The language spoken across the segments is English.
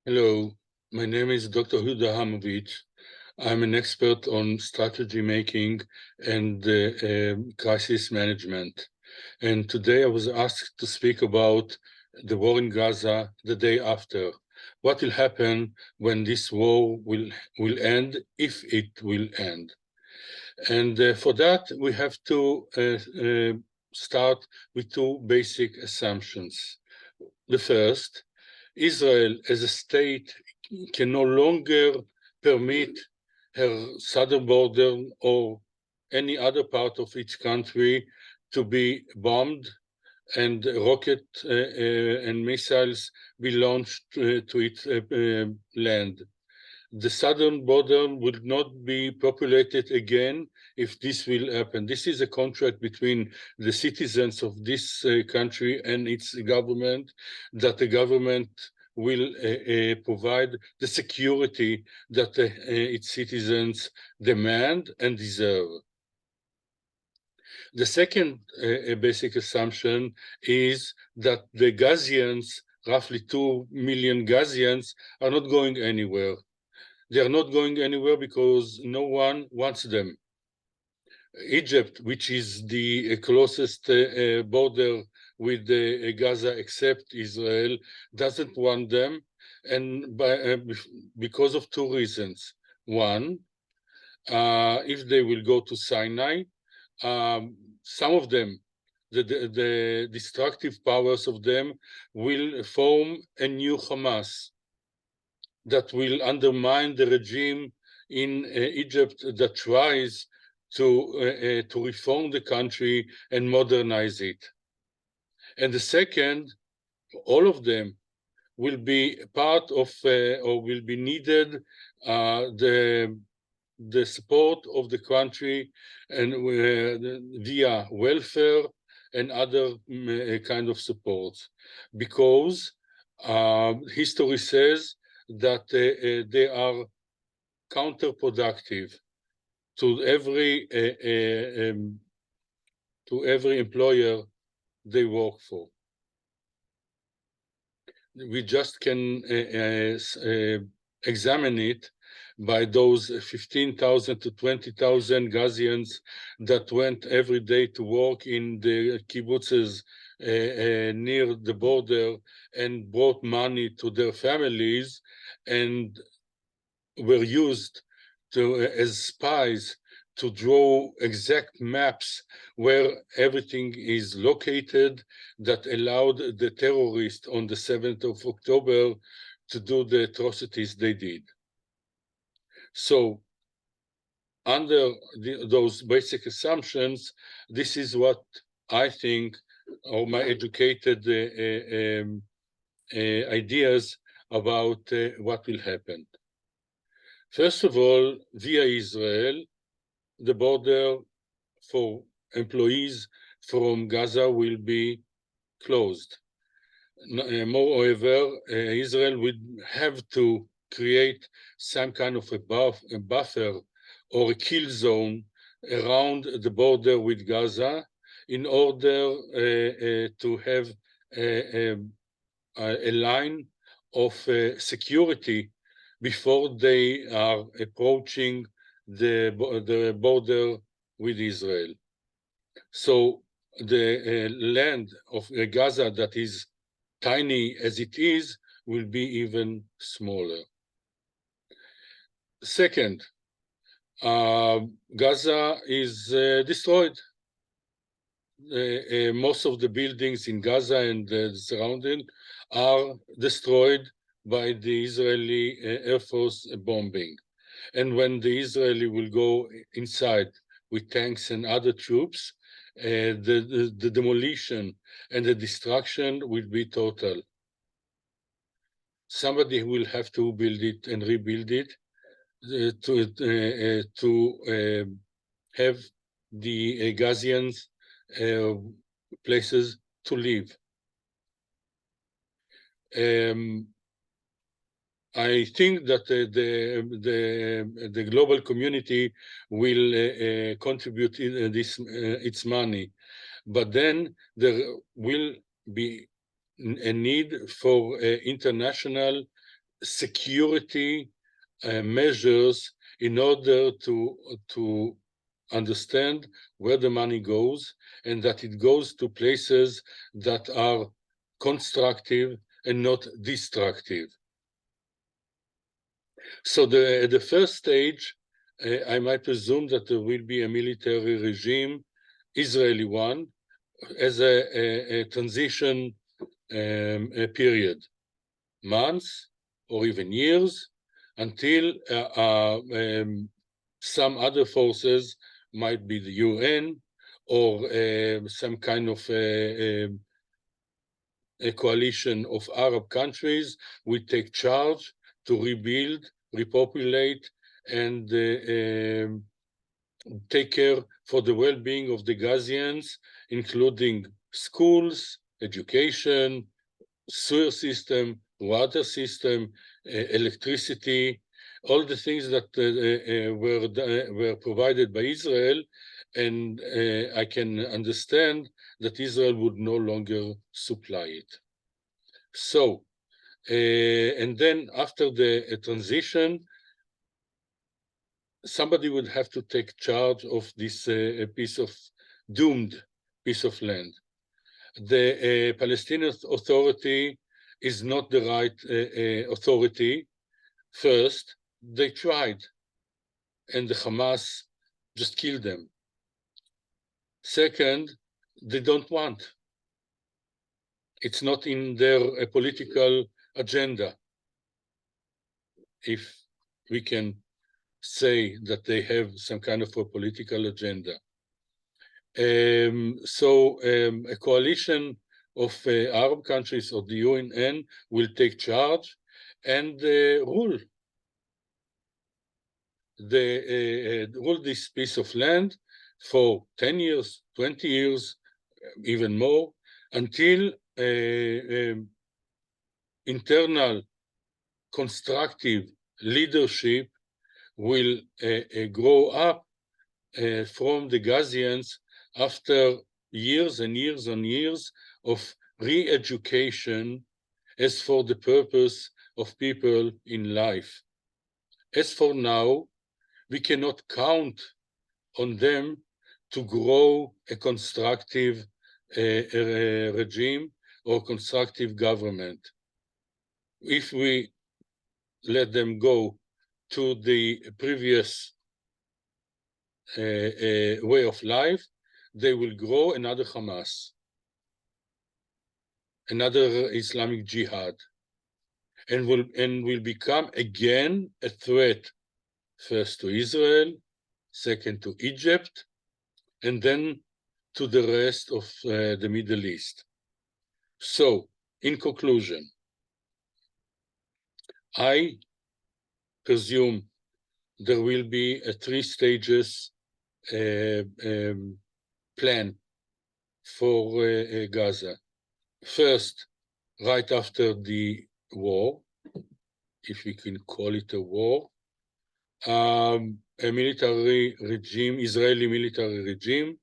Hello, my name is Dr. Hamovitz. I'm an expert on strategy making and crisis management. And today I was asked to speak about the war in Gaza the day after. What will happen when this war will end, if it will end? And for that, we have to start with two basic assumptions. The first, Israel as a state can no longer permit her southern border or any other part of its country to be bombed and rocket and missiles be launched to its land. The southern border would not be populated again if this will happen. This is a contract between the citizens of this country and its government, that the government will provide the security that its citizens demand and deserve. The second basic assumption is that the Gazians, roughly 2 million Gazians, are not going anywhere. They are not going anywhere because no one wants them. Egypt, which is the closest border with Gaza except Israel, doesn't want them, and because of two reasons. One, if they will go to Sinai, some of them, the destructive powers of them, will form a new Hamas that will undermine the regime in Egypt that tries to reform the country and modernize it. And the second, all of them will be part of or will be needed the support of the country and via welfare and other kind of supports, because history says that they are counterproductive to every employer they work for. We just can examine it by those 15,000 to 20,000 Gazians that went every day to work in the kibbutzes near the border and brought money to their families and were used as spies to draw exact maps where everything is located that allowed the terrorists on the 7th of October to do the atrocities they did. So under those basic assumptions, this is what I think, or my educated ideas about what will happen. First of all, via Israel, the border for employees from Gaza will be closed. Moreover, Israel would have to create some kind of a buffer or a kill zone around the border with Gaza in order to have a line of security before they are approaching the border with Israel. So the land of Gaza that is tiny as it is will be even smaller. Second, Gaza is destroyed. Most of the buildings in Gaza and the surrounding are destroyed by the Israeli Air Force bombing. And when the Israeli will go inside with tanks and other troops, the demolition and the destruction will be total. Somebody will have to build it and rebuild it to have the Gazians places to live. I think that the global community will contribute its money, but then there will be a need for international security measures in order to understand where the money goes, and that it goes to places that are constructive and not destructive. So the first stage, I might presume that there will be a military regime, Israeli one, as a transition period, months or even years, until some other forces, might be the UN or some kind of a coalition of Arab countries, will take charge to rebuild, repopulate, and take care for the well-being of the Gazians, including schools, education, sewer system, water system, electricity, all the things that were provided by Israel, and I can understand that Israel would no longer supply it. So, and then after the transition, somebody would have to take charge of this doomed piece of land. The Palestinian Authority is not the right authority. First, they tried, and the Hamas just killed them. Second, they don't want. It's not in their political agenda, if we can say that they have some kind of a political agenda. A coalition of Arab countries or the UN will take charge and rule this piece of land for 10 years, 20 years, even more, until internal constructive leadership will grow up from the Gazians after years and years and years of re-education as for the purpose of people in life. As for now, we cannot count on them to grow a constructive regime or constructive government. If we let them go to the previous way of life, they will grow another Hamas, another Islamic Jihad, and will become again a threat, first to Israel, second to Egypt, and then to the rest of the Middle East. So, in conclusion, I presume there will be a 3 stages plan for Gaza. First, right after the war, if we can call it a war, a military regime, Israeli military regime,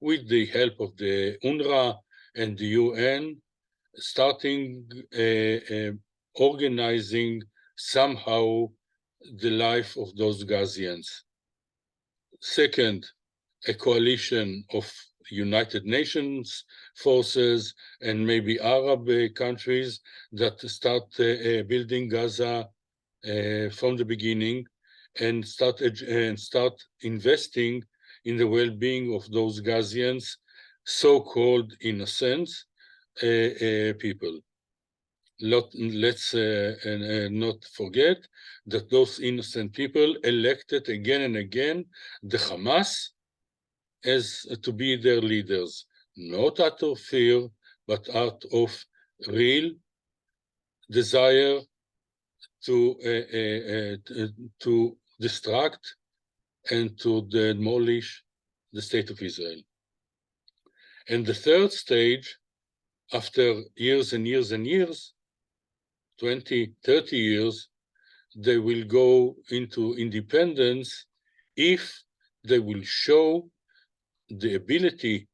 with the help of the UNRWA and the UN, starting organizing somehow the life of those Gazians. Second, a coalition of United Nations forces and maybe Arab countries that start building Gaza from the beginning and start investing in the well-being of those Gazians, so-called innocent people. Let's not forget that those innocent people elected again and again the Hamas as to be their leaders, not out of fear, but out of real desire to distract and to demolish the state of Israel. And the third stage, after years and years and years, 20, 30 years, they will go into independence if they will show the ability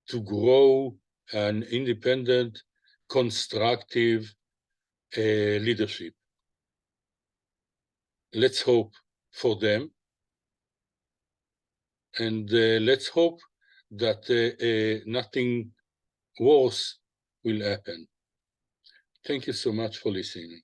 to grow an independent, constructive leadership. let's hope for them. And let's hope that nothing worse will happen. Thank you so much for listening.